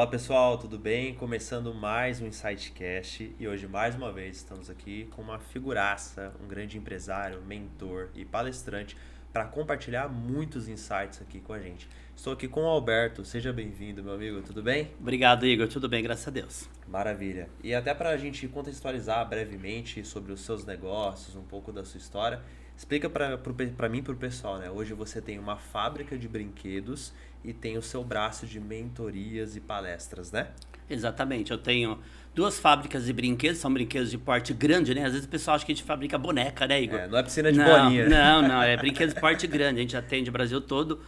Fala pessoal, tudo bem? Começando mais um InsightCast e hoje mais uma vez estamos aqui com uma figuraça, um grande empresário, mentor e palestrante para compartilhar muitos insights aqui com a gente. Estou aqui com o Alberto, seja bem-vindo meu amigo, tudo bem? Obrigado, Igor, tudo bem, graças a Deus. Maravilha. E até para a gente contextualizar brevemente sobre os seus negócios, um pouco da sua história, explica para mim e para o pessoal, né? Hoje você tem uma fábrica de brinquedos e tem o seu braço de mentorias e palestras, né? Exatamente, eu tenho duas fábricas de brinquedos, são brinquedos de porte grande, né? Às vezes o pessoal acha que a gente fabrica boneca, né, Igor? Não é piscina de bolinha. Não, é brinquedos de porte grande, a gente atende o Brasil todo,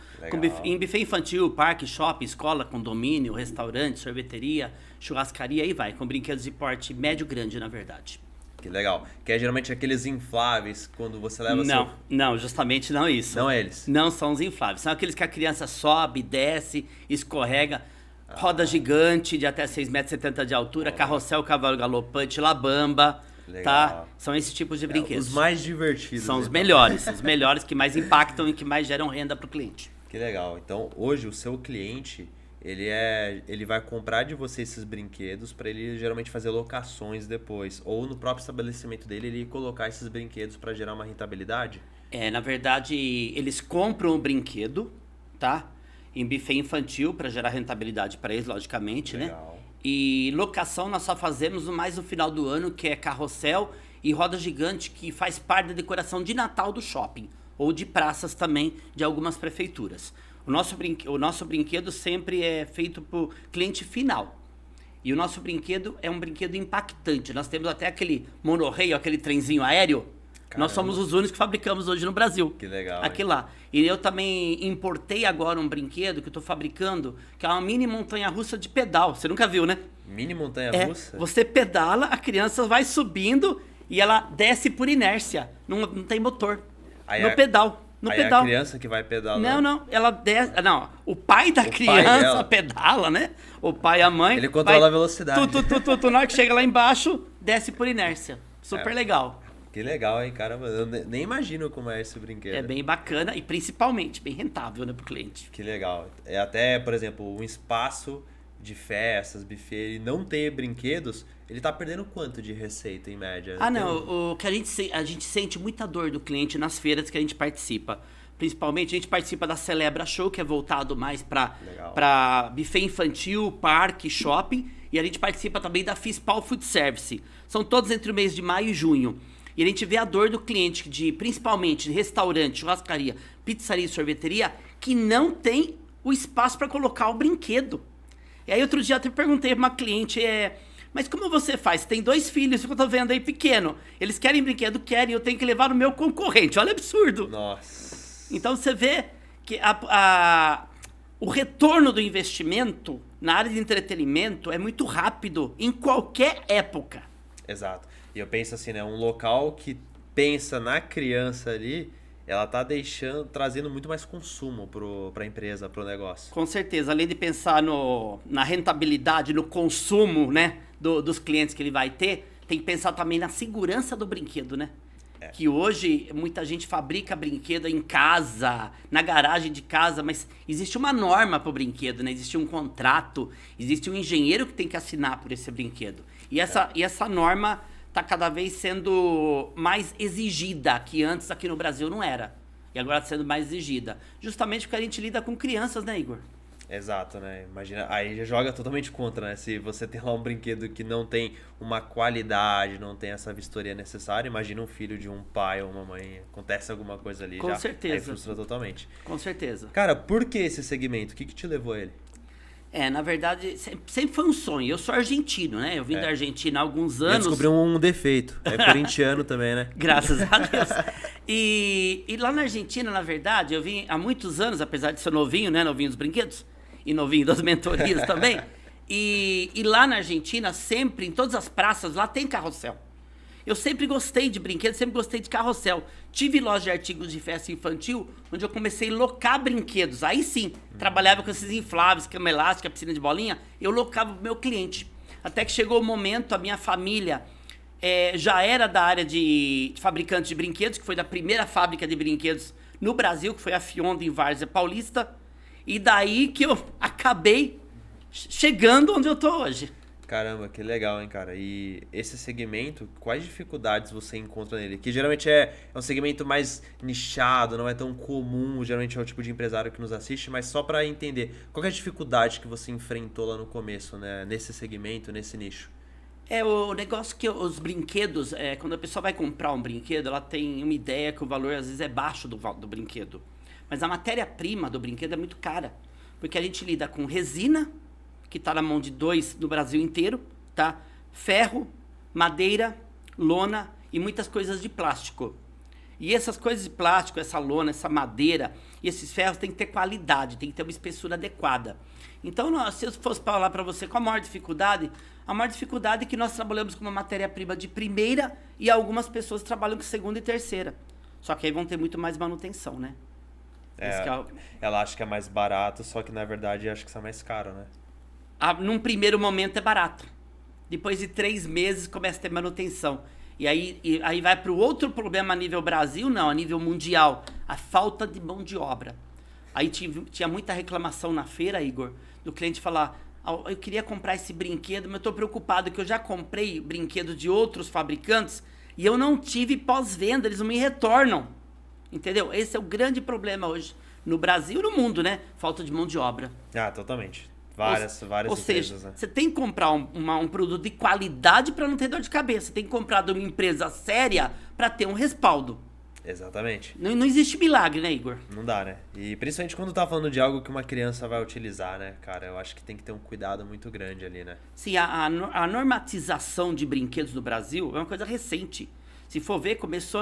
em buffet infantil, parque, shopping, escola, condomínio, restaurante, sorveteria, churrascaria, aí vai, com brinquedos de porte médio-grande, na verdade. Que legal. Que é geralmente aqueles infláveis quando você leva Não, justamente não isso. Não eles? Não são os infláveis. São aqueles que a criança sobe, desce, escorrega, roda gigante de até 6,70 m de altura, carrossel, cavalo galopante, labamba, tá? São esses tipos de brinquedos. Os mais divertidos. São então. os melhores que mais impactam e que mais geram renda para o cliente. Que legal. Então, hoje o seu cliente, ele vai comprar de você esses brinquedos para ele geralmente fazer locações depois. Ou no próprio estabelecimento dele, ele colocar esses brinquedos para gerar uma rentabilidade? Na verdade, eles compram o brinquedo, tá? Em buffet infantil para gerar rentabilidade para eles, logicamente, legal, né? E locação nós só fazemos mais no final do ano, que é carrossel e roda gigante, que faz parte da decoração de Natal do shopping. Ou de praças também de algumas prefeituras. O nosso brinquedo sempre é feito por cliente final. E o nosso brinquedo é um brinquedo impactante. Nós temos até aquele monorail, aquele trenzinho aéreo. Caramba. Nós somos os únicos que fabricamos hoje no Brasil. Que legal. Aqui lá. E eu também importei agora um brinquedo que eu estou fabricando, que é uma mini montanha-russa de pedal. Você nunca viu, né? Mini montanha-russa? Você pedala, a criança vai subindo e ela desce por inércia. Não tem motor. No pedal. É a criança que vai pedalar? Não, ela desce. Não, o pai da criança pedala, né? O pai e a mãe. Ele controla a velocidade. Na hora que chega lá embaixo, desce por inércia. Super legal. Que legal, hein? Caramba, eu nem imagino como é esse brinquedo. É bem bacana e principalmente bem rentável, né, pro cliente. Que legal. É até, por exemplo, um espaço de festas, buffet, ele não ter brinquedos, ele tá perdendo quanto de receita em média? O que a gente sente muita dor do cliente nas feiras que a gente participa. Principalmente, a gente participa da Celebra Show, que é voltado mais para buffet infantil, parque, shopping. E a gente participa também da FISPAL Food Service. São todos entre o mês de maio e junho. E a gente vê a dor do cliente, principalmente de restaurante, churrascaria, pizzaria e sorveteria, que não tem o espaço para colocar o brinquedo. E aí outro dia eu até perguntei para uma cliente, mas como você faz? Tem 2 filhos que eu tô vendo aí pequeno. Eles querem brinquedo, querem, eu tenho que levar no meu concorrente. Olha, absurdo. Nossa. Então você vê que o retorno do investimento na área de entretenimento é muito rápido em qualquer época. Exato. E eu penso assim, né? Um local que pensa na criança ali, ela tá trazendo muito mais consumo para a empresa, para o negócio. Com certeza, além de pensar na rentabilidade, no consumo, né, dos clientes que ele vai ter, tem que pensar também na segurança do brinquedo, né? Que hoje muita gente fabrica brinquedo em casa, na garagem de casa, mas existe uma norma para o brinquedo, né? Existe um contrato, existe um engenheiro que tem que assinar por esse brinquedo. E essa norma está cada vez sendo mais exigida, que antes aqui no Brasil não era. E agora está sendo mais exigida. Justamente porque a gente lida com crianças, né, Igor? Exato, né? Imagina, aí já joga totalmente contra, né? Se você tem lá um brinquedo que não tem uma qualidade, não tem essa vistoria necessária, imagina um filho de um pai ou uma mãe, acontece alguma coisa ali, com certeza. Aí frustra totalmente. Com certeza. Cara, por que esse segmento? O que te levou a ele? Na verdade, sempre foi um sonho. Eu sou argentino, né? Eu vim da Argentina há alguns anos. Eu descobri um defeito. É corintiano também, né? Graças a Deus. E lá na Argentina, na verdade, eu vim há muitos anos, apesar de ser novinho, né? Novinho dos brinquedos. E novinho das mentorias também. E lá na Argentina, sempre, em todas as praças, lá tem carrossel. Eu sempre gostei de brinquedos, sempre gostei de carrossel. Tive loja de artigos de festa infantil, onde eu comecei a locar brinquedos. Aí sim, trabalhava com esses infláveis, cama elástica, piscina de bolinha, eu locava pro meu cliente. Até que chegou o momento, a minha família já era da área de fabricante de brinquedos, que foi da primeira fábrica de brinquedos no Brasil, que foi a Fionda em Várzea Paulista. E daí que eu acabei chegando onde eu tô hoje. Caramba, que legal, hein, cara? E esse segmento, quais dificuldades você encontra nele? Que geralmente é um segmento mais nichado, não é tão comum, geralmente é o tipo de empresário que nos assiste, mas só para entender, qual que é a dificuldade que você enfrentou lá no começo, né? Nesse segmento, nesse nicho? O negócio que os brinquedos, quando a pessoa vai comprar um brinquedo, ela tem uma ideia que o valor às vezes é baixo do brinquedo. Mas a matéria-prima do brinquedo é muito cara. Porque a gente lida com resina, que está na mão de dois no Brasil inteiro, tá? Ferro, madeira, lona e muitas coisas de plástico. E essas coisas de plástico, essa lona, essa madeira e esses ferros tem que ter qualidade, tem que ter uma espessura adequada. Então, se eu fosse falar para você qual a maior dificuldade é que nós trabalhamos com uma matéria-prima de primeira e algumas pessoas trabalham com segunda e terceira. Só que aí vão ter muito mais manutenção, né? Ela acha que é mais barato, só que na verdade acha que isso é mais caro, né? Num primeiro momento é barato. Depois de 3 meses começa a ter manutenção. E aí vai para o outro problema a nível Brasil, não, a nível mundial. A falta de mão de obra. Aí tinha muita reclamação na feira, Igor, do cliente falar, eu queria comprar esse brinquedo, mas eu estou preocupado que eu já comprei brinquedo de outros fabricantes e eu não tive pós-venda, eles não me retornam. Entendeu? Esse é o grande problema hoje no Brasil e no mundo, né? Falta de mão de obra. Totalmente. Várias Ou empresas, seja, né? você tem que comprar um produto de qualidade para não ter dor de cabeça. Você tem que comprar de uma empresa séria para ter um respaldo. Exatamente. Não existe milagre, né, Igor? Não dá, né? E principalmente quando tá falando de algo que uma criança vai utilizar, né, cara? Eu acho que tem que ter um cuidado muito grande ali, né? Sim, a normatização de brinquedos no Brasil é uma coisa recente. Se for ver, começou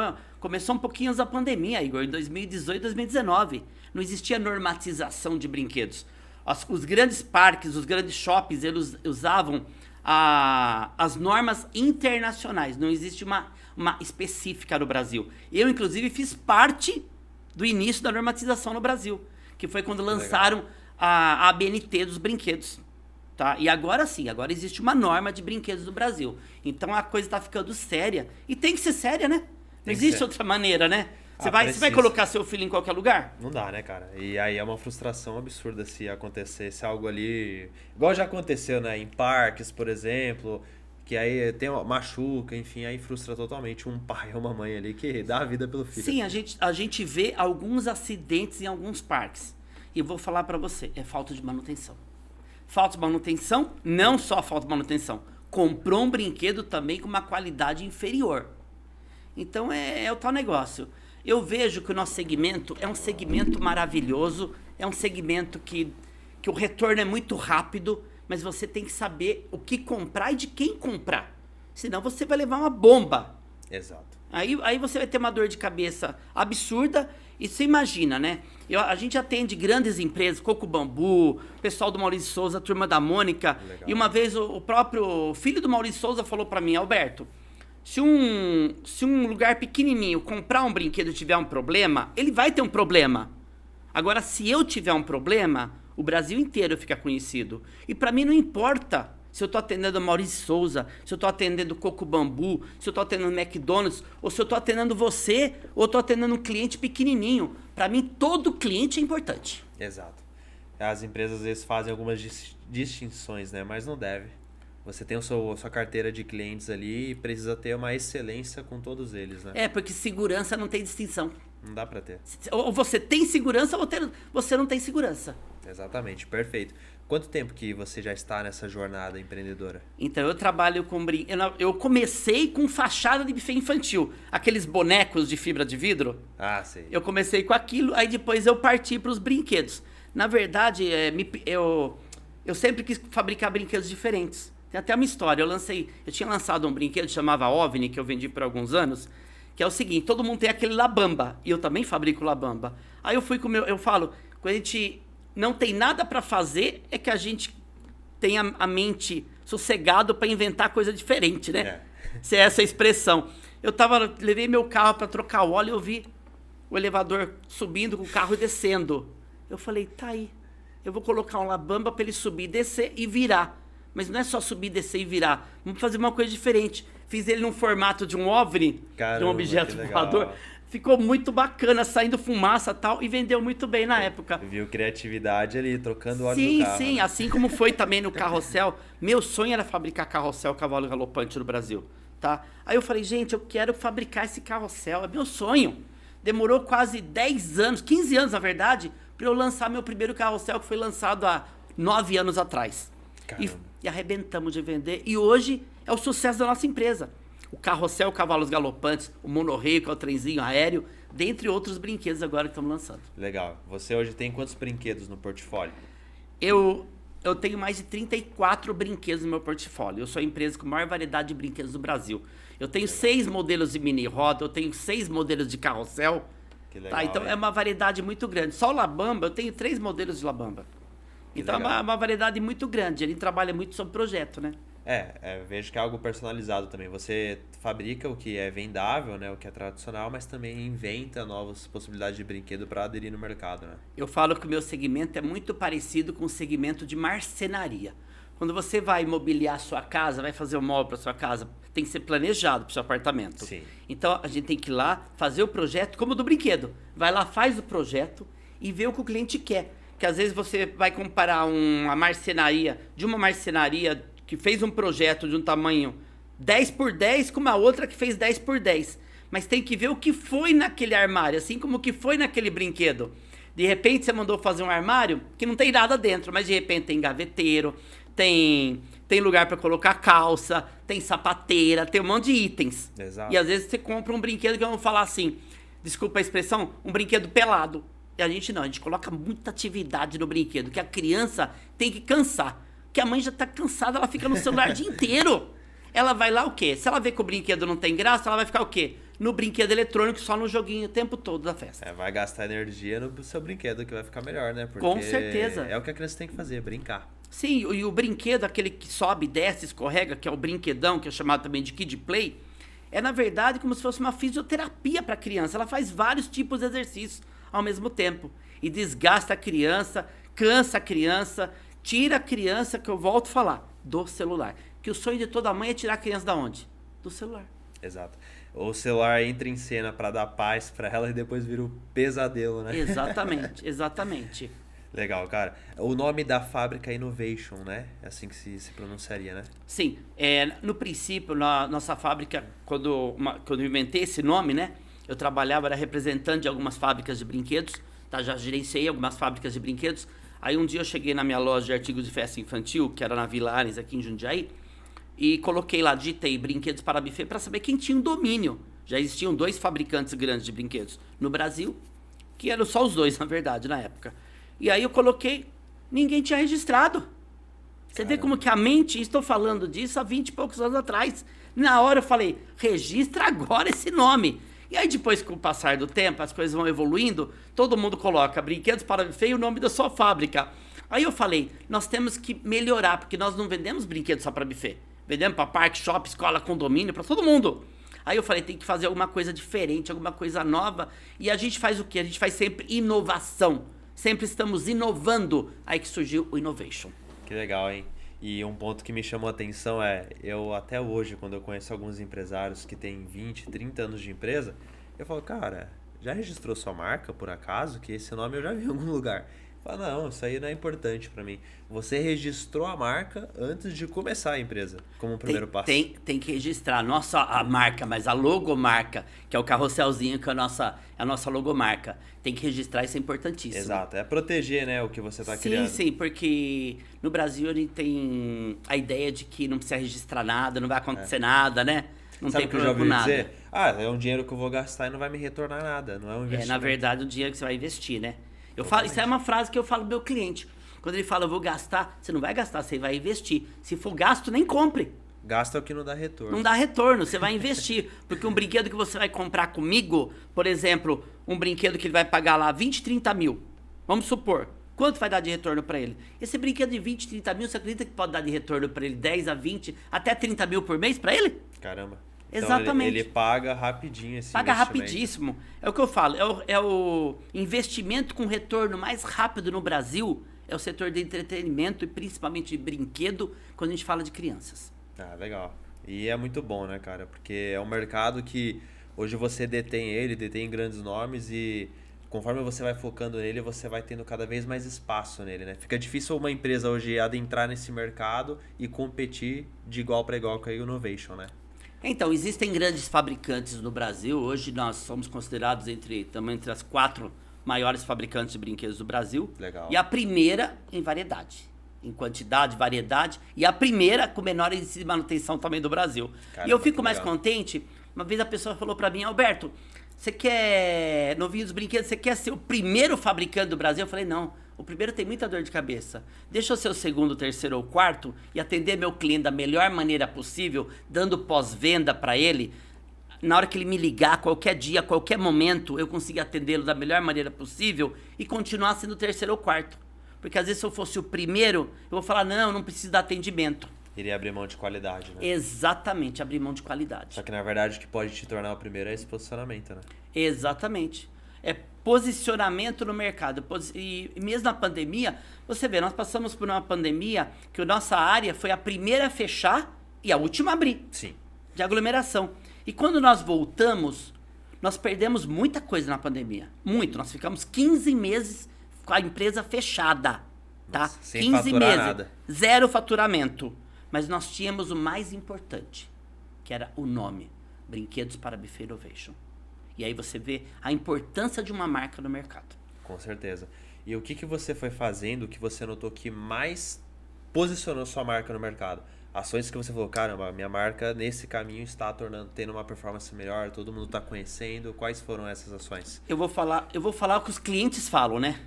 um pouquinho antes da pandemia, Igor, em 2018, 2019. Não existia normatização de brinquedos. Os grandes parques, os grandes shoppings, eles usavam as normas internacionais. Não existe uma específica no Brasil. Eu, inclusive, fiz parte do início da normatização no Brasil, que foi quando lançaram a ABNT dos brinquedos. Tá? E agora sim, agora existe uma norma de brinquedos no Brasil. Então a coisa está ficando séria. E tem que ser séria, né? Não existe outra maneira, né? Você vai colocar seu filho em qualquer lugar? Não dá, né, cara? E aí é uma frustração absurda se acontecesse algo ali... Igual já aconteceu, né? Em parques, por exemplo, que aí machuca, enfim, aí frustra totalmente um pai ou uma mãe ali que dá a vida pelo filho. Sim, a gente vê alguns acidentes em alguns parques. E eu vou falar pra você, é falta de manutenção. Falta de manutenção, não só falta de manutenção. Comprou um brinquedo também com uma qualidade inferior. Então é o tal negócio. Eu vejo que o nosso segmento é um segmento maravilhoso, é um segmento que o retorno é muito rápido, mas você tem que saber o que comprar e de quem comprar. Senão você vai levar uma bomba. Exato. Aí você vai ter uma dor de cabeça absurda. E você imagina, né? A gente atende grandes empresas, Coco Bambu, pessoal do Maurício Souza, a Turma da Mônica. Legal. E uma vez o próprio filho do Maurício Souza falou para mim, Alberto, se um lugar pequenininho comprar um brinquedo e tiver um problema, ele vai ter um problema. Agora, se eu tiver um problema, o Brasil inteiro fica conhecido. E para mim não importa se eu estou atendendo o Maurício Souza, se eu estou atendendo o Coco Bambu, se eu estou atendendo o McDonald's, ou se eu estou atendendo você, ou estou atendendo um cliente pequenininho. Para mim, todo cliente é importante. Exato. As empresas às vezes fazem algumas distinções, né? Mas não deve. Você tem a sua carteira de clientes ali e precisa ter uma excelência com todos eles, né? Porque segurança não tem distinção. Não dá pra ter. Ou você tem segurança ou você não tem segurança. Exatamente, perfeito. Quanto tempo que você já está nessa jornada empreendedora? Então, eu trabalho com... Eu comecei com fachada de buffet infantil. Aqueles bonecos de fibra de vidro. Ah, sei. Eu comecei com aquilo, aí depois eu parti para os brinquedos. Na verdade, eu sempre quis fabricar brinquedos diferentes. Tem até uma história. Eu tinha lançado um brinquedo que chamava OVNI, que eu vendi por alguns anos, que é o seguinte, todo mundo tem aquele Labamba, e eu também fabrico Labamba. Aí eu falo, quando a gente não tem nada para fazer, é que a gente tem a mente sossegado para inventar coisa diferente, né? Se é essa expressão. Levei meu carro para trocar o óleo e eu vi o elevador subindo com o carro e descendo. Eu falei, tá aí, eu vou colocar um Labamba para ele subir, descer e virar. Mas não é só subir, descer e virar. Vamos fazer uma coisa diferente. Fiz ele num formato de um OVNI, de um objeto voador. ficou muito bacana, saindo fumaça e tal, e vendeu muito bem na época. Viu criatividade ali, trocando óleo Sim, no carro. sim, Né? assim como foi também no carrossel. Meu sonho era fabricar carrossel cavalo galopante no Brasil, tá? Aí eu falei, gente, eu quero fabricar esse carrossel, é meu sonho. Demorou quase 10 anos, 15 anos na verdade, para eu lançar meu primeiro carrossel, que foi lançado há 9 anos atrás. E arrebentamos de vender, e hoje é o sucesso da nossa empresa. O carrossel, cavalos galopantes, o monorreio, que é o trenzinho aéreo, dentre outros brinquedos agora que estamos lançando. Legal. Você hoje tem quantos brinquedos no portfólio? Eu tenho mais de 34 brinquedos no meu portfólio. Eu sou a empresa com a maior variedade de brinquedos do Brasil. Eu tenho 6 modelos de mini roda, eu tenho 6 modelos de carrossel. Que legal, tá? Então é uma variedade muito grande. Só o Labamba, eu tenho 3 modelos de Labamba. Então é uma variedade muito grande. Ele trabalha muito sobre projeto, né? Vejo que é algo personalizado também. Você fabrica o que é vendável, né, o que é tradicional, mas também inventa novas possibilidades de brinquedo para aderir no mercado, né? Eu falo que o meu segmento é muito parecido com o segmento de marcenaria. Quando você vai mobiliar a sua casa, vai fazer um móvel para sua casa, tem que ser planejado para o seu apartamento. Sim. Então a gente tem que ir lá fazer o projeto como o do brinquedo. Vai lá, faz o projeto e vê o que o cliente quer. Que às vezes você vai comparar uma marcenaria que fez um projeto de um tamanho 10 por 10 com uma outra que fez 10 por 10. Mas tem que ver o que foi naquele armário, assim como o que foi naquele brinquedo. De repente você mandou fazer um armário que não tem nada dentro, mas de repente tem gaveteiro, tem lugar para colocar calça, tem sapateira, tem um monte de itens. Exato. E às vezes você compra um brinquedo que vamos falar assim, desculpa a expressão, um brinquedo pelado. E a gente coloca muita atividade no brinquedo, que a criança tem que cansar. Que a mãe já tá cansada, ela fica no celular o dia inteiro. Ela vai lá o quê? Se ela vê que o brinquedo não tem graça, ela vai ficar o quê? No brinquedo eletrônico, só no joguinho o tempo todo da festa. Vai gastar energia no seu brinquedo, que vai ficar melhor, né? Porque com certeza. É o que a criança tem que fazer, brincar. Sim, e o brinquedo, aquele que sobe, desce, escorrega, que é o brinquedão, que é chamado também de Kid Play, é na verdade como se fosse uma fisioterapia para a criança. Ela faz vários tipos de exercícios ao mesmo tempo. E desgasta a criança, cansa a criança, tira a criança, que eu volto a falar, do celular. Que o sonho de toda mãe é tirar a criança da onde? Do celular. Exato. O celular entra em cena para dar paz para ela e depois vira um pesadelo, né? Exatamente, exatamente. Legal, cara. O nome da fábrica é Innovation, né? É assim que se pronunciaria, né? Sim. No princípio, na nossa fábrica, quando eu inventei esse nome, né? Eu trabalhava, era representante de algumas fábricas de brinquedos, tá? Já gerenciei algumas fábricas de brinquedos. Aí um dia eu cheguei na minha loja de artigos de festa infantil, que era na Vila Ares, aqui em Jundiaí, e coloquei lá, digitei brinquedos para buffet para saber quem tinha um domínio. Já existiam 2 fabricantes grandes de brinquedos no Brasil, que eram só os 2, na verdade, na época. E aí eu coloquei, ninguém tinha registrado. Você vê como que a mente, estou falando disso há 20 e poucos anos atrás. Na hora eu falei, registra agora esse nome. E aí depois, com o passar do tempo, as coisas vão evoluindo, todo mundo coloca brinquedos para buffet e o nome da sua fábrica. Aí eu falei, nós temos que melhorar, porque nós não vendemos brinquedos só para buffet. Vendemos para parque, shopping, escola, condomínio, para todo mundo. Aí eu falei, tem que fazer alguma coisa diferente, alguma coisa nova. E a gente faz o quê? A gente faz sempre inovação. Sempre estamos inovando. Aí que surgiu o Innovation. Que legal, hein? E um ponto que me chamou a atenção eu até hoje, quando eu conheço alguns empresários que têm 20, 30 anos de empresa, eu falo, cara, já registrou sua marca, por acaso? Que esse nome eu já vi em algum lugar. Fala, não, isso aí não é importante para mim. Você registrou a marca antes de começar a empresa, como primeiro passo. Tem que registrar, não só a marca, mas a logomarca, que é o carrosselzinho, que é a nossa logomarca. Tem que registrar, isso é importantíssimo. Exato, é proteger, né, o que você está criando. Sim, porque no Brasil a gente tem a ideia de que não precisa registrar nada, não vai acontecer nada, né? Não Sabe tem que eu já problema ouvi com nada. dizer? É um dinheiro que eu vou gastar e não vai me retornar nada, não é um investimento. Na verdade, o dinheiro que você vai investir, né? Isso é uma frase que eu falo pro meu cliente. Quando ele fala, eu vou gastar, você não vai gastar, você vai investir. Se for gasto, nem compre. Gasta o que não dá retorno. Não dá retorno, você vai investir. Porque um brinquedo que você vai comprar comigo, por exemplo, um brinquedo que ele vai pagar lá 20, 30 mil. Vamos supor. Quanto vai dar de retorno para ele? Esse brinquedo de 20, 30 mil, você acredita que pode dar de retorno para ele 10 a 20, até 30 mil por mês para ele? Caramba. Exatamente. Então ele paga rapidinho esse Paga investimento. rapidíssimo. É o que eu falo. É o investimento com retorno mais rápido no Brasil. É o setor de entretenimento e principalmente de brinquedo quando a gente fala de crianças. Legal. E é muito bom, né, cara? Porque é um mercado que Hoje você detém grandes nomes e conforme você vai focando nele, você vai tendo cada vez mais espaço nele, né? Fica difícil uma empresa hoje adentrar nesse mercado e competir de igual para igual com a Innovation, né? Então, existem grandes fabricantes no Brasil. Hoje nós somos considerados também entre as 4 maiores fabricantes de brinquedos do Brasil. Legal. E a primeira em variedade, em quantidade, variedade. E a primeira com menor índice de manutenção também do Brasil. Caramba, e eu fico mais legal. contente. Uma vez a pessoa falou para mim, Alberto, você quer, novinho dos brinquedos, você quer ser o primeiro fabricante do Brasil? Eu falei, não, o primeiro tem muita dor de cabeça. Deixa eu ser o segundo, terceiro ou quarto e atender meu cliente da melhor maneira possível, dando pós-venda para ele. Na hora que ele me ligar, qualquer dia, qualquer momento, eu consigo atendê-lo da melhor maneira possível e continuar sendo o terceiro ou quarto. Porque às vezes se eu fosse o primeiro, eu vou falar, não preciso dar atendimento. Iria abrir mão de qualidade, né? Exatamente, abrir mão de qualidade. Só que na verdade o que pode te tornar o primeiro é esse posicionamento, né? Exatamente. É posicionamento no mercado. E mesmo na pandemia, você vê, nós passamos por uma pandemia que a nossa área foi a primeira a fechar e a última a abrir. Sim. De aglomeração. E quando nós voltamos, nós perdemos muita coisa na pandemia. Muito. Nós ficamos 15 meses com a empresa fechada. Tá? Nossa, sem 15 faturar meses. nada. 0 faturamento. Mas nós tínhamos o mais importante, que era o nome. Brinquedos para Buffet Innovation. E aí você vê a importância de uma marca no mercado. Com certeza. E o que você foi fazendo que você notou que mais posicionou sua marca no mercado? Ações que você falou, caramba, minha marca nesse caminho está tendo uma performance melhor, todo mundo está conhecendo. Quais foram essas ações? Eu vou falar o que os clientes falam, né?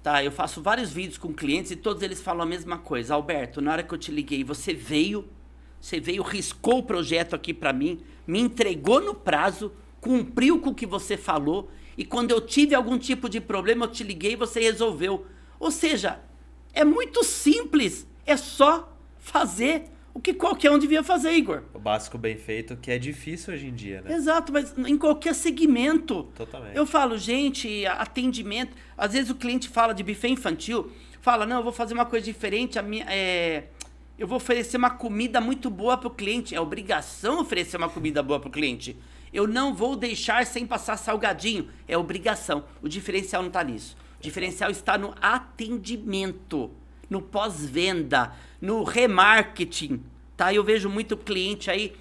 Tá, eu faço vários vídeos com clientes e todos eles falam a mesma coisa. Alberto, na hora que eu te liguei, você veio, riscou o projeto aqui para mim, me entregou no prazo, cumpriu com o que você falou e quando eu tive algum tipo de problema, eu te liguei e você resolveu. Ou seja, é muito simples, é só fazer o que qualquer um devia fazer, Igor. O básico bem feito, que é difícil hoje em dia, né? Exato, mas em qualquer segmento. Totalmente. Eu falo, gente, atendimento. Às vezes o cliente fala de buffet infantil, fala, não, eu vou fazer uma coisa diferente, eu vou oferecer uma comida muito boa para o cliente. É obrigação oferecer uma comida boa para o cliente. Eu não vou deixar sem passar salgadinho. É obrigação. O diferencial não está nisso. O diferencial está no atendimento, no pós-venda, no remarketing, tá? Eu vejo muito cliente aí,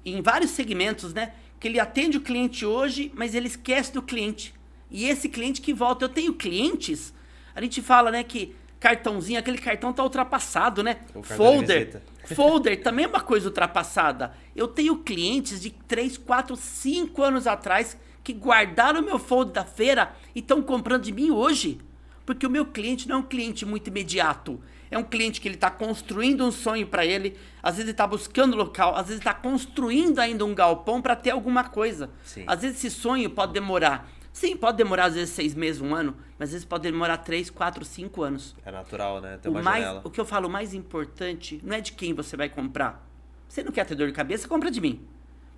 em vários segmentos, né? Que ele atende o cliente hoje, mas ele esquece do cliente. E esse cliente que volta, eu tenho clientes, a gente fala, né, que cartãozinho, aquele cartão tá ultrapassado, né? Folder também é uma coisa ultrapassada. Eu tenho clientes de 3, 4, 5 anos atrás que guardaram o meu folder da feira e estão comprando de mim hoje. Porque o meu cliente não é um cliente muito imediato. É um cliente que ele está construindo um sonho para ele. Às vezes ele está buscando local. Às vezes ele está construindo ainda um galpão para ter alguma coisa. Sim. Às vezes esse sonho pode demorar. Sim, pode demorar às vezes 6 meses, 1 ano. Mas às vezes pode demorar 3, 4, 5 anos. É natural, né? Tem uma janela. O que eu falo mais importante não é de quem você vai comprar. Você não quer ter dor de cabeça, compra de mim.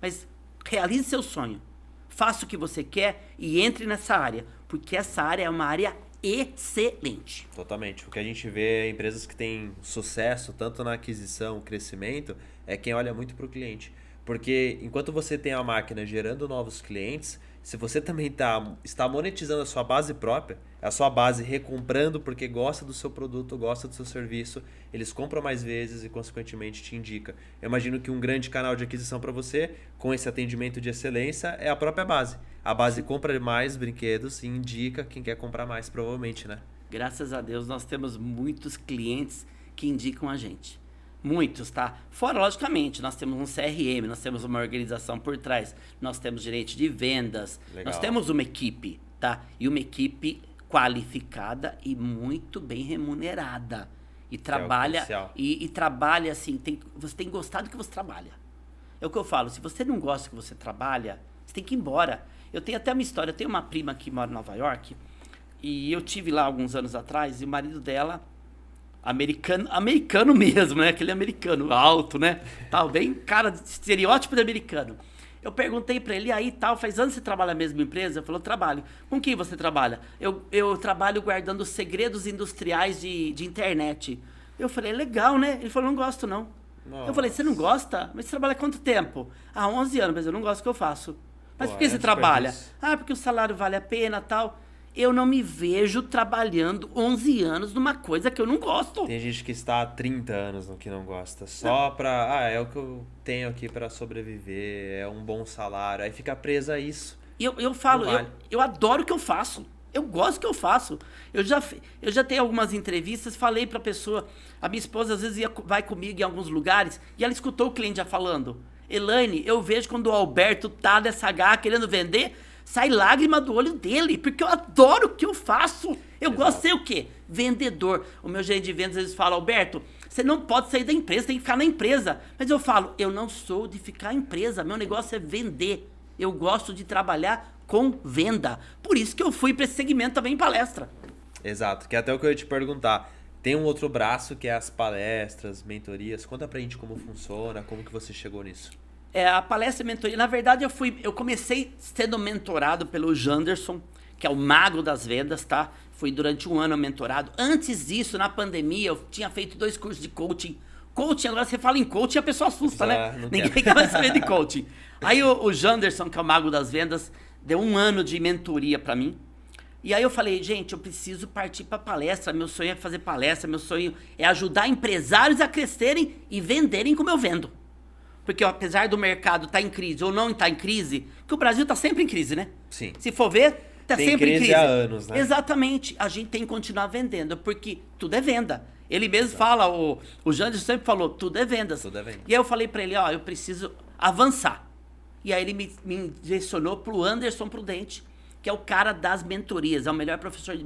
Mas realize seu sonho. Faça o que você quer e entre nessa área. Porque essa área é uma área excelente. Totalmente. O que a gente vê empresas que têm sucesso, tanto na aquisição, crescimento, é quem olha muito para o cliente. Porque enquanto você tem a máquina gerando novos clientes, se você também está monetizando a sua base própria, a sua base recomprando porque gosta do seu produto, gosta do seu serviço, eles compram mais vezes e consequentemente te indica. Eu imagino que um grande canal de aquisição para você, com esse atendimento de excelência, é a própria base. A base compra mais brinquedos e indica quem quer comprar mais, provavelmente, né? Graças a Deus, nós temos muitos clientes que indicam a gente. Muitos, tá? Fora, logicamente, nós temos um CRM, nós temos uma organização por trás, nós temos gerente de vendas, Legal. Nós temos uma equipe, tá? E uma equipe qualificada e muito bem remunerada. E trabalha, e trabalha assim, você tem que gostar do que você trabalha. É o que eu falo, se você não gosta do que você trabalha, você tem que ir embora. Eu tenho até uma história, eu tenho uma prima que mora em Nova York, e eu tive lá alguns anos atrás, e o marido dela, americano mesmo, né? Aquele americano alto, né? Tal, bem cara, estereótipo de americano. Eu perguntei pra ele, e aí tal, faz anos que você trabalha na mesma empresa? Ele falou, trabalho. Com quem você trabalha? Eu trabalho guardando segredos industriais de internet. Eu falei, legal, né? Ele falou, não gosto não. Nossa. Eu falei, você não gosta? Mas você trabalha há quanto tempo? Há 11 anos, mas eu não gosto do que eu faço. Mas Pô, por que é você um trabalha? desperdício. Ah, porque o salário vale a pena, tal. Eu não me vejo trabalhando 11 anos numa coisa que eu não gosto. Tem gente que está há 30 anos no que não gosta, só pra, é o que eu tenho aqui pra sobreviver, é um bom salário, aí fica presa a isso. E eu falo, Não vale. eu adoro o que eu faço. Eu gosto do que eu faço. Eu já tenho algumas entrevistas, falei pra pessoa, a minha esposa às vezes vai comigo em alguns lugares, e ela escutou o cliente já falando, Elaine, eu vejo quando o Alberto tá nessa garra querendo vender, sai lágrima do olho dele, porque eu adoro o que eu faço. Eu gosto de ser o quê? Vendedor. O meu gerente de vendas, eles falam, Alberto, você não pode sair da empresa, tem que ficar na empresa. Mas eu falo, eu não sou de ficar em empresa, meu negócio é vender. Eu gosto de trabalhar com venda. Por isso que eu fui para esse segmento também em palestra. Exato, que é até o que eu ia te perguntar. Tem um outro braço que é as palestras, mentorias. Conta pra gente como funciona, como que você chegou nisso. A palestra e mentoria, na verdade eu comecei sendo mentorado pelo Janderson, que é o mago das vendas, tá? Fui durante um ano mentorado. Antes disso, na pandemia, eu tinha feito 2 cursos de coaching. Coaching, agora você fala em coaching, a pessoa assusta, né? Ninguém quer mais saber de coaching. Aí o Janderson, que é o mago das vendas, deu 1 ano de mentoria pra mim. E aí eu falei, gente, eu preciso partir pra palestra. Meu sonho é fazer palestra, meu sonho é ajudar empresários a crescerem e venderem como eu vendo. Porque apesar do mercado estar em crise ou não estar em crise, que o Brasil está sempre em crise, né? Sim. Se for ver, está sempre em crise. Há anos, né? Exatamente. A gente tem que continuar vendendo, porque tudo é venda. Ele mesmo fala, o Janderson sempre falou, tudo é vendas. Tudo é venda. E aí eu falei para ele, ó, eu preciso avançar. E aí ele me direcionou para o Anderson Prudente, que é o cara das mentorias, é o melhor professor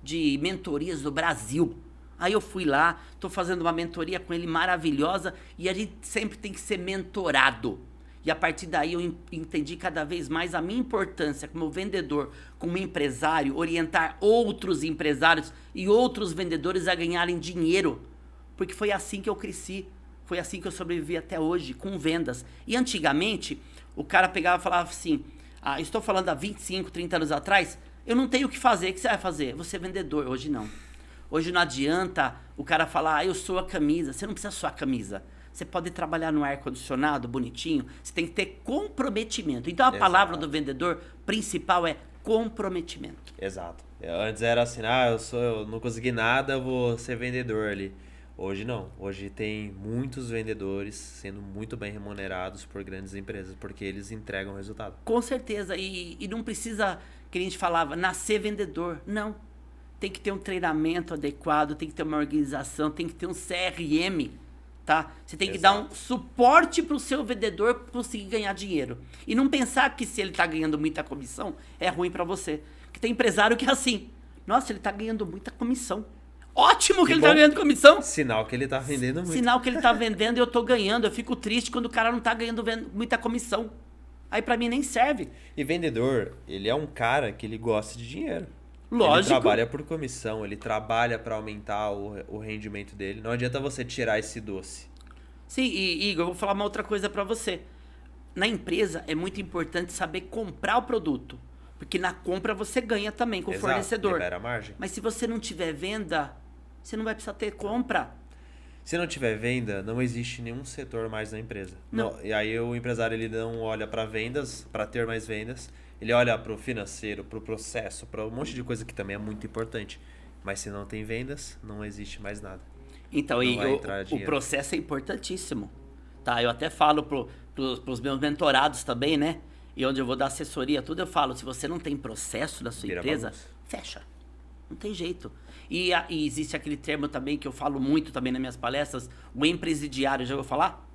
de mentorias do Brasil. Aí eu fui lá, tô fazendo uma mentoria com ele maravilhosa e a gente sempre tem que ser mentorado. E a partir daí eu entendi cada vez mais a minha importância como vendedor, como empresário, orientar outros empresários e outros vendedores a ganharem dinheiro. Porque foi assim que eu cresci, foi assim que eu sobrevivi até hoje, com vendas. E antigamente, o cara pegava e falava assim, estou falando há 25, 30 anos atrás, eu não tenho o que fazer, o que você vai fazer? Você é vendedor, hoje não. Hoje não adianta o cara falar, eu sou a camisa. Você não precisa só a camisa. Você pode trabalhar no ar-condicionado, bonitinho. Você tem que ter comprometimento. Então a palavra do vendedor principal é comprometimento. Exato. Antes era assim, eu não consegui nada, eu vou ser vendedor ali. Hoje não. Hoje tem muitos vendedores sendo muito bem remunerados por grandes empresas, porque eles entregam resultado. Com certeza. E não precisa, que a gente falava, nascer vendedor. Não. Tem que ter um treinamento adequado, tem que ter uma organização, tem que ter um CRM, tá? Você tem que dar um suporte para o seu vendedor conseguir ganhar dinheiro. E não pensar que se ele está ganhando muita comissão, é ruim para você. Porque tem empresário que é assim, nossa, ele está ganhando muita comissão. Ótimo que ele está ganhando comissão. Sinal que ele está vendendo muito. Sinal que ele está vendendo e eu estou ganhando. Eu fico triste quando o cara não está ganhando muita comissão. Aí para mim nem serve. E vendedor, ele é um cara que ele gosta de dinheiro. Lógico. Ele trabalha por comissão, ele trabalha para aumentar o rendimento dele. Não adianta você tirar esse doce. Sim, e Igor, eu vou falar uma outra coisa para você. Na empresa é muito importante saber comprar o produto. Porque na compra você ganha também com o fornecedor. Libera a margem. Mas se você não tiver venda, você não vai precisar ter compra. Se não tiver venda, não existe nenhum setor mais na empresa. Não. E aí o empresário ele não olha para vendas, para ter mais vendas. Ele olha para o financeiro, para o processo, para um monte de coisa que também é muito importante. Mas se não tem vendas, não existe mais nada. Então, o processo é importantíssimo. Tá? Eu até falo pros meus mentorados também, né? E onde eu vou dar assessoria, tudo eu falo, se você não tem processo na sua empresa, fecha. Não tem jeito. E existe aquele termo também que eu falo muito também nas minhas palestras, o empresidiário, já vou falar?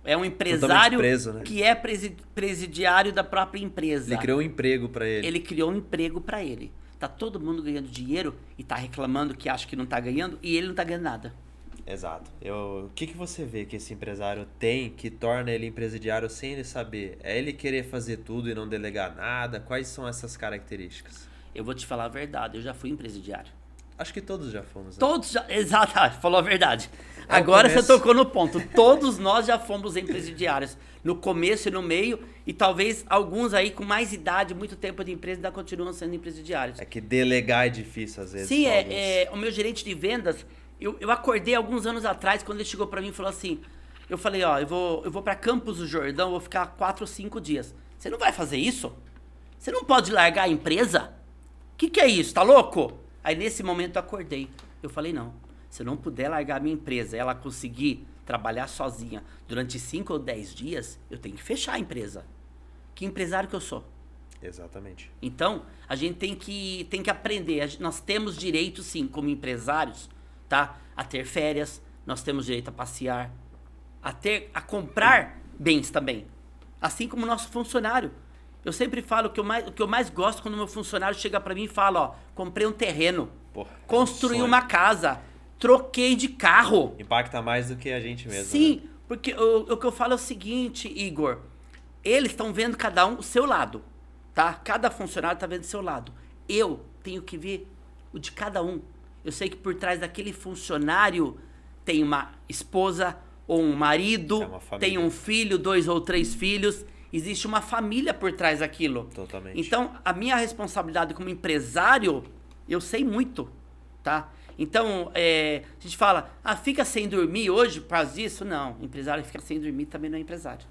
É um empresário preso, né? Que é presidiário da própria empresa. Ele criou um emprego para ele. Ele criou um emprego para ele. Tá todo mundo ganhando dinheiro e tá reclamando que acha que não tá ganhando e ele não tá ganhando nada. Exato. O que você vê que esse empresário tem que torna ele empresidiário sem ele saber? É ele querer fazer tudo e não delegar nada? Quais são essas características? Eu vou te falar a verdade, eu já fui empresidiário. Acho que todos já fomos. Né? Todos já, exato, falou a verdade. Agora você tocou no ponto. Todos nós já fomos empresidiários. No começo e no meio, e talvez alguns aí com mais idade, muito tempo de empresa, ainda continuam sendo empresidiários. É que delegar é difícil às vezes. Sim, o meu gerente de vendas, eu acordei alguns anos atrás, quando ele chegou pra mim e falou assim, eu falei, ó, eu vou pra Campos do Jordão, vou ficar 4 ou 5 dias. Você não vai fazer isso? Você não pode largar a empresa? O que é isso? Tá louco? Aí nesse momento eu acordei. Eu falei, não. Se eu não puder largar a minha empresa, ela conseguir trabalhar sozinha durante 5 ou 10 dias, eu tenho que fechar a empresa. Que empresário que eu sou? Exatamente. Então, a gente tem que aprender. Nós temos direito, sim, como empresários, tá? A ter férias, nós temos direito a passear, a comprar bens também. Assim como o nosso funcionário. Eu sempre falo que o que eu mais gosto quando o meu funcionário chega pra mim e fala, ó, comprei um terreno, construí uma casa, troquei de carro. Impacta mais do que a gente mesmo. Sim, né? porque o que eu falo é o seguinte, Igor, eles estão vendo cada um o seu lado, tá? Cada funcionário tá vendo o seu lado. Eu tenho que ver o de cada um. Eu sei que por trás daquele funcionário tem uma esposa ou um marido, tem um filho, 2 ou 3 filhos. Existe uma família por trás daquilo. Totalmente. Então, a minha responsabilidade como empresário, eu sei muito, tá? Então, a gente fala, fica sem dormir hoje por causa disso? Não, empresário que fica sem dormir também não é empresário,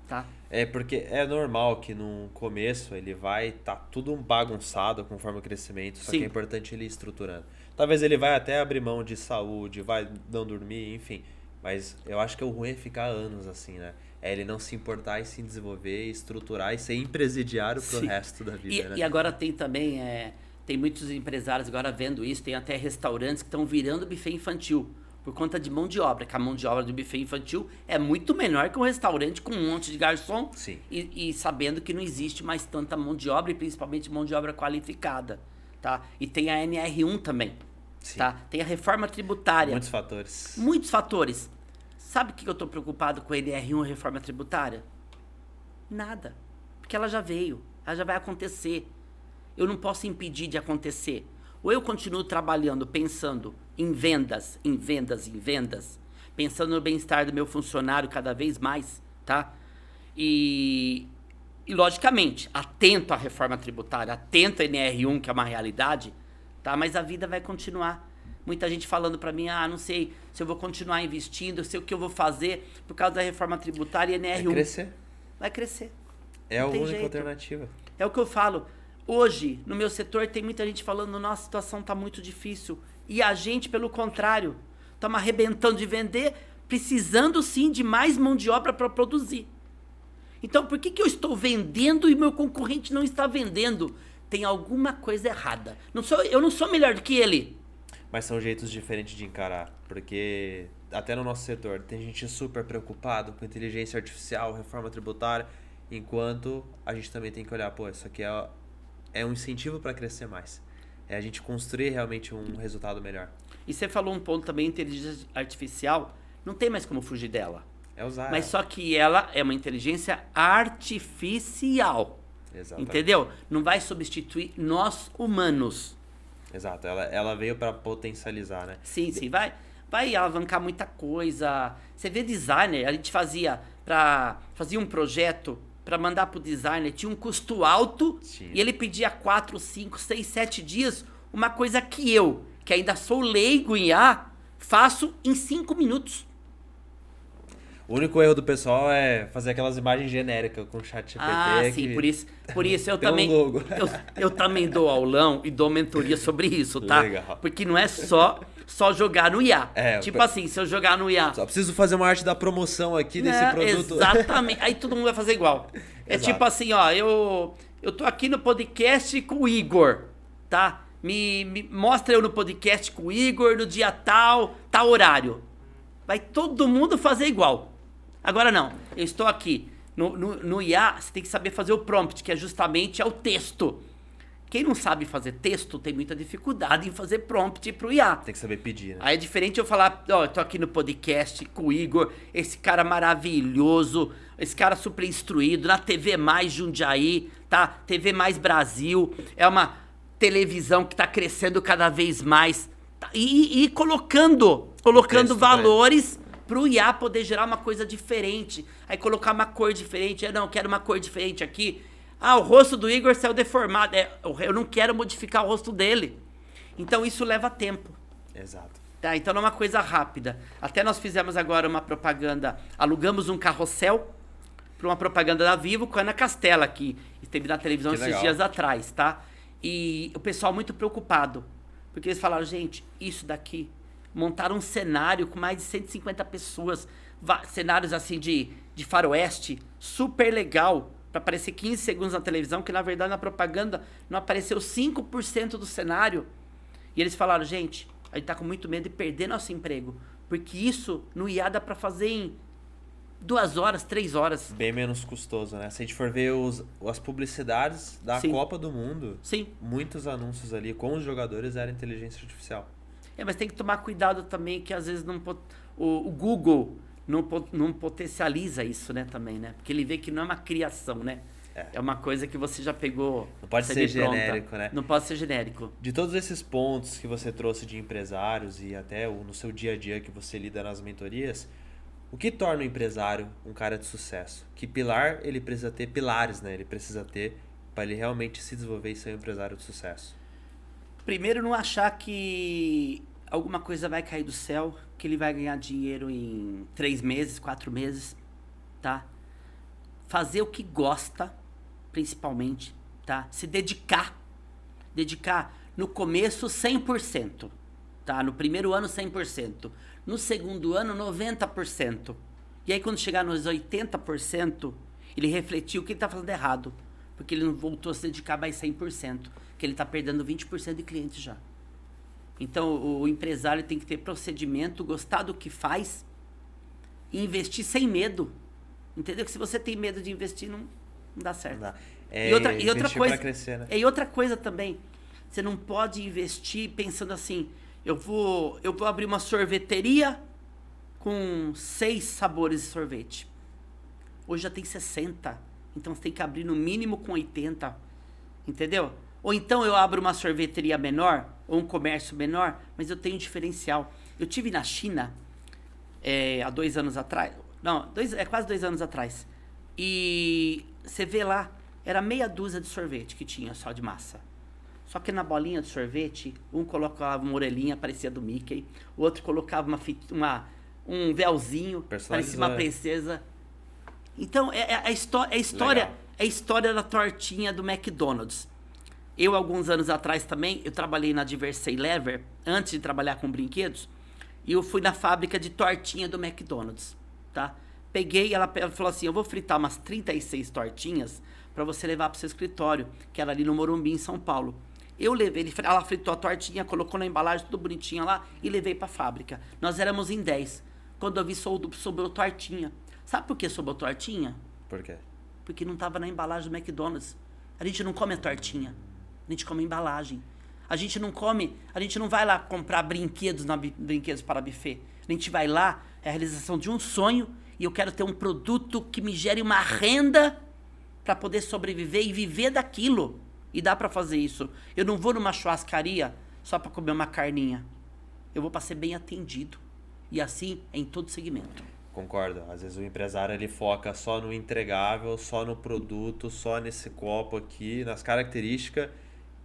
tá? É porque é normal que no começo ele vai tudo bagunçado conforme o crescimento, só que é importante ele ir estruturando. Talvez ele vai até abrir mão de saúde, vai não dormir, enfim. Mas eu acho que o ruim é ficar anos assim, né? É ele não se importar e se desenvolver, estruturar e ser empresariário pro resto da vida, né? E agora tem também, tem muitos empresários agora vendo isso, tem até restaurantes que estão virando buffet infantil, por conta de mão de obra, que a mão de obra do buffet infantil é muito menor que um restaurante com um monte de garçom. Sim. E sabendo que não existe mais tanta mão de obra, e principalmente mão de obra qualificada, tá? E tem a NR1 também, tá? Tem a reforma tributária. Muitos fatores. Muitos fatores. Sabe o que eu tô preocupado com a NR1, a reforma tributária? Nada. Porque ela já veio, ela já vai acontecer. Eu não posso impedir de acontecer. Ou eu continuo trabalhando, pensando em vendas, pensando no bem-estar do meu funcionário cada vez mais, tá? E logicamente, atento à reforma tributária, atento à NR1, que é uma realidade, tá? Mas a vida vai continuar. Muita gente falando pra mim, não sei se eu vou continuar investindo, sei o que eu vou fazer por causa da reforma tributária e NR1. Vai crescer. Vai crescer. É a única alternativa. É o que eu falo. Hoje, no meu setor, tem muita gente falando, nossa, a situação tá muito difícil. E a gente, pelo contrário, estamos arrebentando de vender, precisando sim de mais mão de obra para produzir. Então, por que eu estou vendendo e meu concorrente não está vendendo? Tem alguma coisa errada. Eu não sou melhor do que ele. Mas são jeitos diferentes de encarar, porque até no nosso setor tem gente super preocupado com inteligência artificial, reforma tributária, enquanto a gente também tem que olhar, isso aqui é um incentivo para crescer mais. É a gente construir realmente um resultado melhor. E você falou um ponto também, inteligência artificial, não tem mais como fugir dela. É usar. Mas só que ela é uma inteligência artificial. Exatamente. Entendeu? Não vai substituir nós humanos. Exato, ela veio para potencializar, né? Sim, vai alavancar muita coisa. Você vê designer, a gente fazia um projeto para mandar pro designer, tinha um custo alto. Sim. E ele pedia 4, 5, 6, 7 dias, uma coisa que eu, que ainda sou leigo em IA, faço em 5 minutos. O único erro do pessoal é fazer aquelas imagens genéricas com chat GPT. Sim, por isso eu também eu também dou aulão e dou mentoria sobre isso, tá? Legal. Porque não é só jogar no IA. Assim, se eu jogar no IA... Só preciso fazer uma arte da promoção aqui desse produto. Exatamente. Aí todo mundo vai fazer igual. É tipo assim, eu tô aqui no podcast com o Igor, tá? Me mostra eu no podcast com o Igor no dia tal horário. Vai todo mundo fazer igual. Agora não, eu estou aqui no IA, você tem que saber fazer o prompt, que é justamente o texto. Quem não sabe fazer texto tem muita dificuldade em fazer prompt pro IA. Tem que saber pedir, né? Aí é diferente eu falar, eu tô aqui no podcast com o Igor, esse cara maravilhoso, esse cara super instruído, na TV Mais Jundiaí, tá? TV Mais Brasil, é uma televisão que tá crescendo cada vez mais. Tá? E colocando valores pro IA poder gerar uma coisa diferente. Aí colocar uma cor diferente. Eu não quero uma cor diferente aqui. O rosto do Igor saiu deformado. Eu não quero modificar o rosto dele. Então isso leva tempo. Exato. Tá, então não é uma coisa rápida. Até nós fizemos agora uma propaganda. Alugamos um carrossel para uma propaganda da Vivo com a Ana Castela, que esteve na televisão esses dias atrás, tá? E o pessoal muito preocupado, porque eles falaram, gente, isso daqui, montaram um cenário com mais de 150 pessoas, cenários assim de faroeste, super legal, para aparecer 15 segundos na televisão, que na verdade na propaganda não apareceu 5% do cenário. E eles falaram, gente, a gente tá com muito medo de perder nosso emprego, porque isso não ia dar para fazer em 2 horas, 3 horas. Bem menos custoso, né? Se a gente for ver as publicidades da Copa do Mundo, muitos anúncios ali com os jogadores eram inteligência artificial. Mas tem que tomar cuidado também, que às vezes o Google não potencializa isso, né, também, né? Porque ele vê que não é uma criação, né? É uma coisa que você já pegou. Não pode ser genérico, né? Não pode ser genérico. De todos esses pontos que você trouxe de empresários e até no seu dia a dia que você lida nas mentorias, o que torna o empresário um cara de sucesso? Que pilar ele precisa ter? Pilares, né? Ele precisa ter para ele realmente se desenvolver e ser um empresário de sucesso. Primeiro, não achar que alguma coisa vai cair do céu, que ele vai ganhar dinheiro em 3 meses, 4 meses, tá? Fazer o que gosta, principalmente, tá? Se dedicar. Dedicar no começo 100%, tá? No primeiro ano 100%. No segundo ano 90%. E aí quando chegar nos 80%, ele refletiu que ele está fazendo errado. Porque ele não voltou a se dedicar mais 100%. Que ele está perdendo 20% de clientes já. Então o empresário tem que ter procedimento, gostar do que faz e investir sem medo. Entendeu? Que se você tem medo de investir, não dá certo. Não dá. E outra coisa, crescer, né? E outra coisa também, você não pode investir pensando assim, eu vou abrir uma sorveteria com 6 sabores de sorvete. Hoje já tem 60, então você tem que abrir no mínimo com 80, entendeu? Ou então eu abro uma sorveteria menor, ou um comércio menor, mas eu tenho um diferencial. Eu tive na China, há 2 anos atrás, quase 2 anos atrás, e você vê lá, era meia dúzia de sorvete que tinha só de massa. Só que na bolinha de sorvete, um colocava uma orelhinha, parecia do Mickey. O outro colocava um véuzinho, parecia uma princesa. Então, é a história da tortinha do McDonald's. Eu, alguns anos atrás também, eu trabalhei na Diversey Lever, antes de trabalhar com brinquedos, e eu fui na fábrica de tortinha do McDonald's, tá? Peguei, ela falou assim, eu vou fritar umas 36 tortinhas para você levar para o seu escritório, que era ali no Morumbi, em São Paulo. Eu levei, ela fritou a tortinha, colocou na embalagem tudo bonitinha lá e levei para a fábrica. Nós éramos em 10. Quando eu vi, sobrou tortinha. Sabe por que sobrou tortinha? Por quê? Porque não estava na embalagem do McDonald's. A gente não come a tortinha, a gente come a embalagem. A gente não vai lá comprar brinquedos para buffet. A gente vai lá, é a realização de um sonho, e eu quero ter um produto que me gere uma renda para poder sobreviver e viver daquilo. E dá para fazer isso. Eu não vou numa churrascaria só para comer uma carninha. Eu vou para ser bem atendido. E assim é em todo segmento. Concordo. Às vezes o empresário ele foca só no entregável, só no produto, só nesse copo aqui, nas características,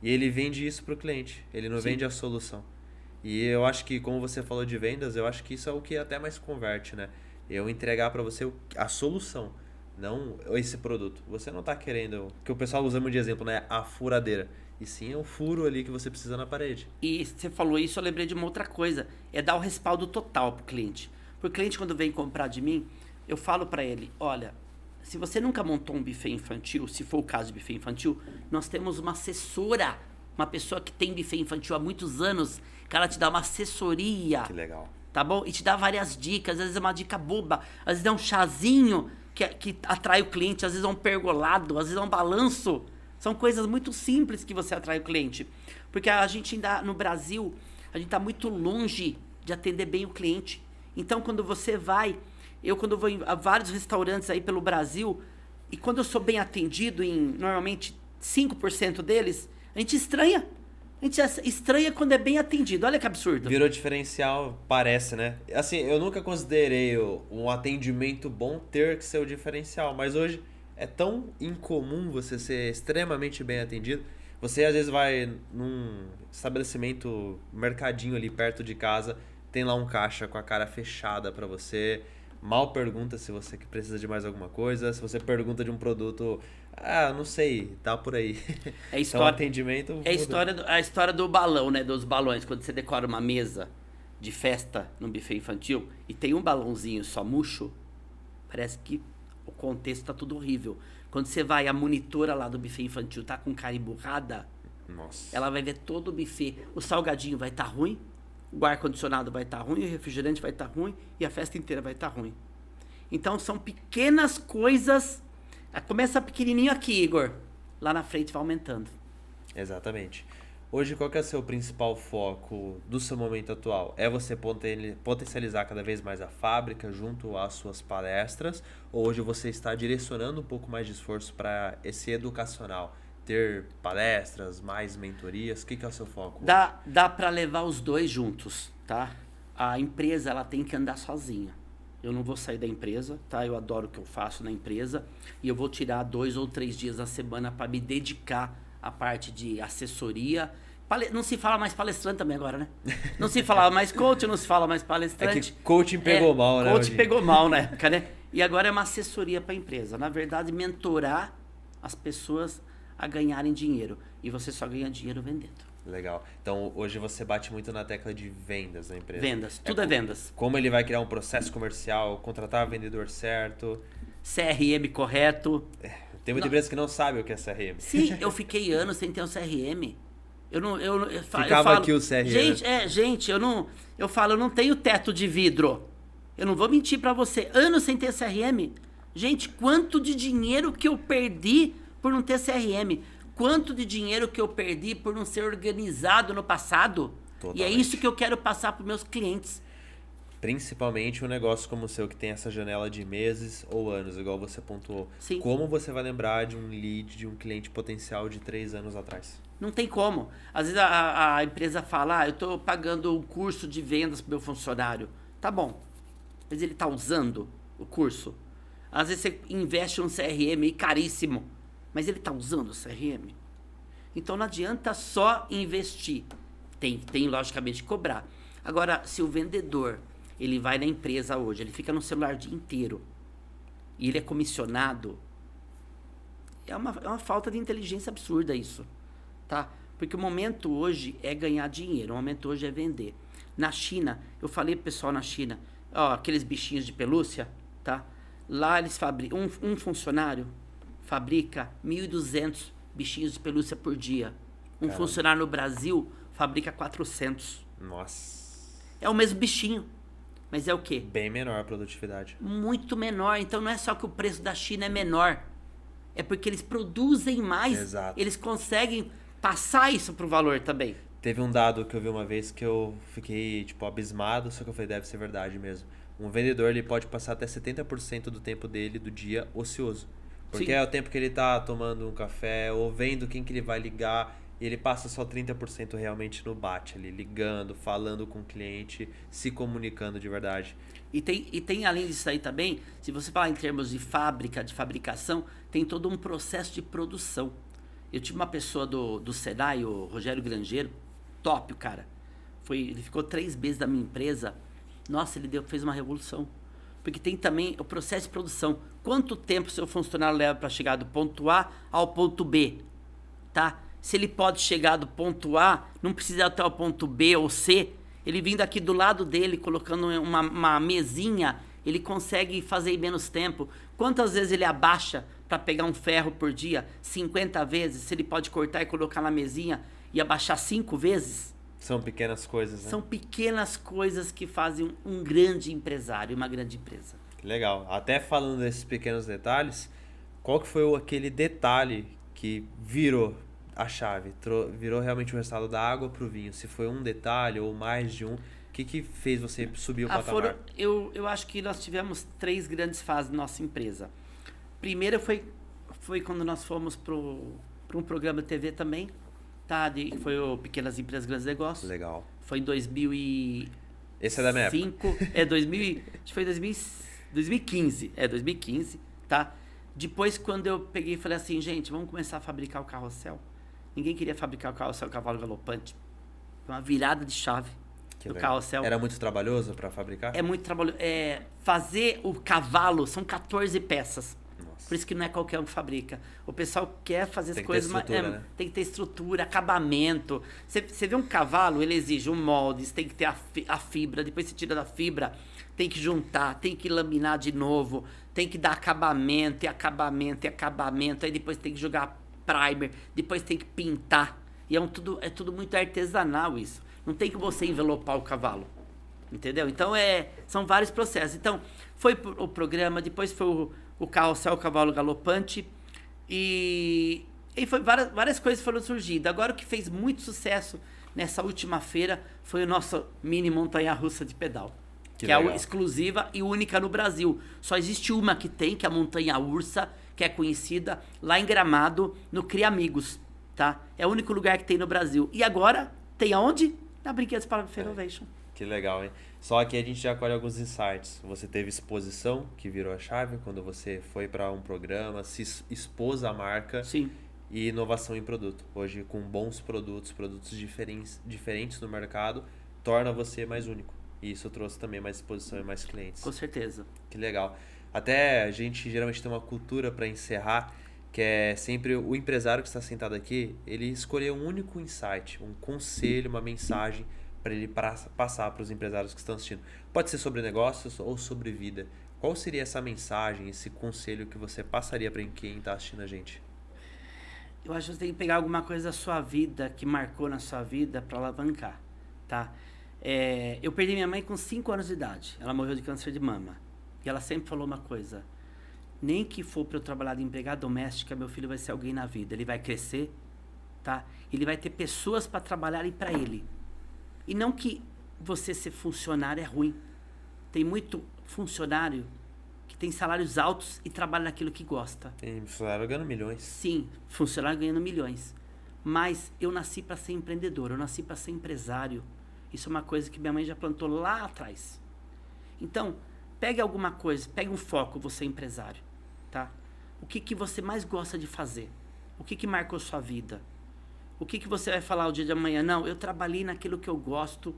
e ele vende isso para o cliente. Ele não vende a solução. E eu acho que, como você falou de vendas, eu acho que isso é o que até mais converte, né? Eu entregar para você a solução, não esse produto. Você não está querendo, que o pessoal usa muito de exemplo, né? A furadeira. E sim é o furo ali que você precisa na parede. E você falou isso, eu lembrei de uma outra coisa. É dar o respaldo total pro cliente. Pro cliente, quando vem comprar de mim, eu falo para ele, olha, se você nunca montou um buffet infantil, se for o caso de buffet infantil, nós temos uma assessora, uma pessoa que tem buffet infantil há muitos anos, que ela te dá uma assessoria. Que legal. Tá bom? E te dá várias dicas, às vezes é uma dica boba, às vezes é um chazinho que atrai o cliente, às vezes é um pergolado, às vezes é um balanço. São coisas muito simples que você atrai o cliente. Porque a gente ainda, no Brasil, a gente está muito longe de atender bem o cliente. Então, quando você vai, quando eu vou em vários restaurantes aí pelo Brasil, e quando eu sou bem atendido em, normalmente, 5% deles, a gente estranha. A gente estranha quando é bem atendido. Olha que absurdo. Virou diferencial, parece, né? Assim, eu nunca considerei um atendimento bom ter que ser o diferencial, mas hoje é tão incomum você ser extremamente bem atendido. Você às vezes vai num estabelecimento, mercadinho ali perto de casa, tem lá um caixa com a cara fechada pra você, mal pergunta se você precisa de mais alguma coisa. Se você pergunta de um produto, não sei, tá por aí. É Então, atendimento É a história do balão, né? Dos balões. Quando você decora uma mesa de festa num buffet infantil e tem um balãozinho só murcho, parece que o contexto tá tudo horrível. Quando você vai, a monitora lá do buffet infantil tá com cara emburrada, Nossa. ela vai ver todo o buffet. O salgadinho vai estar ruim, o ar-condicionado vai estar ruim, o refrigerante vai estar ruim e a festa inteira vai estar ruim. Então são pequenas coisas. Começa pequenininho aqui, Igor. Lá na frente vai aumentando. Exatamente. Hoje, qual que é o seu principal foco do seu momento atual? É você potencializar cada vez mais a fábrica junto às suas palestras? Ou hoje você está direcionando um pouco mais de esforço para esse educacional? Ter palestras, mais mentorias? O que é o seu foco? Dá para levar os dois juntos, tá? A empresa, ela tem que andar sozinha. Eu não vou sair da empresa, tá? Eu adoro o que eu faço na empresa e eu vou tirar 2 ou 3 dias da semana para me dedicar à parte de assessoria. Não se fala mais palestrante também agora, né? Não se fala mais coach, não se fala mais palestrante. É que coaching pegou mal, né? Coaching pegou mal na época, né? E agora é uma assessoria para a empresa. Na verdade, mentorar as pessoas a ganharem dinheiro. E você só ganha dinheiro vendendo. Legal. Então, hoje você bate muito na tecla de vendas na empresa. Vendas, tudo é vendas. Como ele vai criar um processo comercial, contratar o vendedor certo. CRM correto. Tem muita empresa que não sabe o que é CRM. Sim, eu fiquei anos sem ter um CRM. Ficava aqui o CRM. Gente, eu não tenho teto de vidro. Eu não vou mentir pra você. Anos sem ter CRM. Gente, quanto de dinheiro que eu perdi por não ter CRM? Quanto de dinheiro que eu perdi por não ser organizado no passado? Totalmente. E é isso que eu quero passar para meus clientes. Principalmente um negócio como o seu, que tem essa janela de meses ou anos, igual você pontuou. Sim. Como você vai lembrar de um lead, de um cliente potencial de 3 anos atrás? Não tem como. Às vezes a empresa fala, eu estou pagando um curso de vendas para o meu funcionário. Tá bom. Mas ele está usando o curso? Às vezes você investe um CRM caríssimo. Mas ele está usando o CRM? Então não adianta só investir. Tem logicamente que cobrar. Agora, se o vendedor, ele vai na empresa hoje, ele fica no celular o dia inteiro e ele é comissionado, é uma falta de inteligência absurda isso, tá? Porque o momento hoje é ganhar dinheiro, o momento hoje é vender. Na China, eu falei pro pessoal na China, aqueles bichinhos de pelúcia, tá? Lá eles fabricam, um funcionário fabrica 1.200 bichinhos de pelúcia por dia. Um funcionário no Brasil fabrica 400. Nossa. É o mesmo bichinho. Mas é o quê? Bem menor a produtividade. Muito menor. Então não é só que o preço da China é menor. É porque eles produzem mais. Exato. Eles conseguem passar isso pro valor também. Teve um dado que eu vi uma vez que eu fiquei, abismado, só que eu falei, deve ser verdade mesmo. Um vendedor, ele pode passar até 70% do tempo dele, do dia, ocioso. Porque é o tempo que ele tá tomando um café ou vendo quem que ele vai ligar e ele passa só 30% realmente no bate ali, ligando, falando com o cliente, se comunicando de verdade. E tem além disso aí também, se você falar em termos de fábrica, de fabricação, tem todo um processo de produção. Eu tive uma pessoa do Senai, o Rogério Grangeiro, top o cara. Ele ficou 3 meses da minha empresa. Nossa, ele fez uma revolução. Porque tem também o processo de produção. Quanto tempo seu funcionário leva para chegar do ponto A ao ponto B? Tá? Se ele pode chegar do ponto A, não precisa ir até o ponto B ou C. Ele vindo aqui do lado dele, colocando uma mesinha, ele consegue fazer em menos tempo. Quantas vezes ele abaixa para pegar um ferro por dia? 50 vezes. Se ele pode cortar e colocar na mesinha e abaixar 5 vezes. São pequenas coisas, né? São pequenas coisas que fazem um grande empresário, uma grande empresa. Legal. Até falando desses pequenos detalhes, qual que foi aquele detalhe que virou a chave? Virou realmente o resultado da água para o vinho? Se foi um detalhe ou mais de um, o que fez você subir o patamar? Eu acho que nós tivemos 3 grandes fases na nossa empresa. Primeira foi quando nós fomos para um programa de TV também, tá? Foi o Pequenas Empresas, Grandes Negócios. Legal. Foi em 2005. Esse é da minha época. Acho que foi 2015. 2015, tá? Depois, quando eu peguei e falei assim, gente, vamos começar a fabricar o carrossel. Ninguém queria fabricar o carrossel cavalo galopante. Foi uma virada de chave. do carrossel. Era muito trabalhoso para fabricar? É muito trabalhoso. Fazer o cavalo são 14 peças. Nossa. Por isso que não é qualquer um que fabrica. O pessoal quer fazer as coisas, mas né? tem que ter estrutura, acabamento. Você vê um cavalo, ele exige um molde, tem que ter a fibra, depois você tira da fibra, tem que juntar, tem que laminar de novo, tem que dar acabamento, e acabamento, e acabamento, aí depois tem que jogar primer, depois tem que pintar. E é tudo muito artesanal isso. Não tem que você envelopar o cavalo. Entendeu? Então, são vários processos. Então, foi o programa, depois foi o carrossel, o cavalo galopante. E foi várias coisas foram surgindo. Agora, o que fez muito sucesso nessa última feira foi o nosso mini montanha-russa de pedal. Que é exclusiva e única no Brasil. Só existe uma que tem, que é a Montanha Ursa, que é conhecida lá em Gramado, no Cria Amigos. Tá? É o único lugar que tem no Brasil. E agora, tem aonde? Na Brinquedos para Ferrovation. Que legal, hein? Só que a gente já colhe alguns insights. Você teve exposição, que virou a chave, quando você foi para um programa, se expôs à marca. Sim. E inovação em produto. Hoje, com bons produtos diferentes no mercado, torna você mais único. E isso trouxe também mais exposição e mais clientes. Com certeza. Que legal. Até a gente geralmente tem uma cultura para encerrar, que é sempre o empresário que está sentado aqui, ele escolher um único insight, um conselho, uma mensagem para ele passar para os empresários que estão assistindo. Pode ser sobre negócios ou sobre vida. Qual seria essa mensagem, esse conselho que você passaria para quem está assistindo a gente? Eu acho que você tem que pegar alguma coisa da sua vida, que marcou na sua vida, para alavancar, tá? Eu perdi minha mãe com 5 anos de idade. Ela morreu de câncer de mama. E ela sempre falou uma coisa: nem que for para eu trabalhar de empregada doméstica, meu filho vai ser alguém na vida. Ele vai crescer, tá? Ele vai ter pessoas para trabalharem para ele. E não que você ser funcionário é ruim. Tem muito funcionário que tem salários altos e trabalha naquilo que gosta. Tem funcionário ganhando milhões. Sim, funcionário ganhando milhões. Mas eu nasci para ser empreendedor, eu nasci para ser empresário. Isso é uma coisa que minha mãe já plantou lá atrás. Então, pegue alguma coisa, pegue um foco, você é empresário, tá? O que você mais gosta de fazer? O que marcou sua vida? O que você vai falar o dia de amanhã? Não, eu trabalhei naquilo que eu gosto,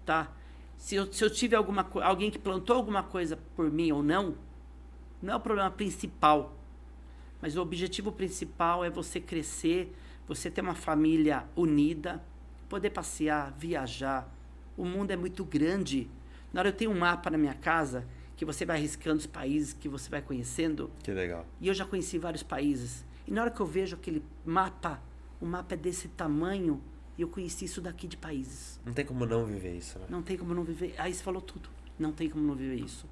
tá? Se eu tive alguém que plantou alguma coisa por mim ou não é o problema principal. Mas o objetivo principal é você crescer, você ter uma família unida, poder passear, viajar. O mundo é muito grande. Na hora eu tenho um mapa na minha casa que você vai riscando os países que você vai conhecendo. Que legal. E eu já conheci vários países. E na hora que eu vejo aquele mapa, o mapa é desse tamanho, e eu conheci isso daqui de países. Não tem como não viver isso, né? Não tem como não viver. Aí você falou tudo. Não tem como não viver isso.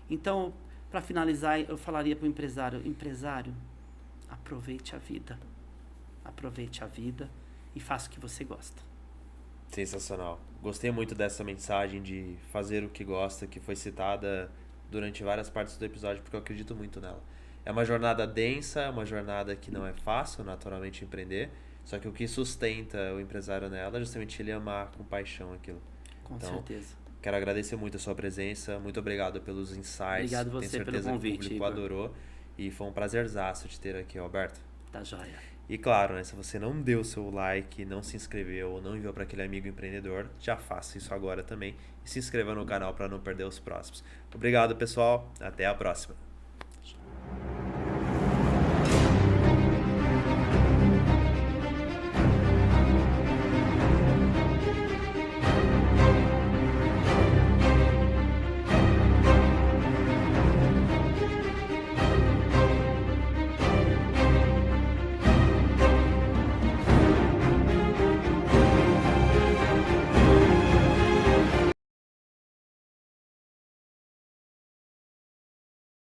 Então, para finalizar, eu falaria para o empresário, aproveite a vida. Aproveite a vida e faça o que você gosta. Sensacional. Gostei muito dessa mensagem de fazer o que gosta, que foi citada durante várias partes do episódio, porque eu acredito muito nela. É uma jornada densa, é uma jornada que não é fácil, naturalmente, empreender, só que o que sustenta o empresário nela é justamente ele amar com paixão aquilo. Com certeza. Quero agradecer muito a sua presença, muito obrigado pelos insights. Obrigado você pelo convite, que o público adorou, e foi um prazerzaço te ter aqui, Alberto. Tá joia. E claro, né, se você não deu seu like, não se inscreveu ou não enviou para aquele amigo empreendedor, já faça isso agora também e se inscreva no canal para não perder os próximos. Obrigado, pessoal. Até a próxima.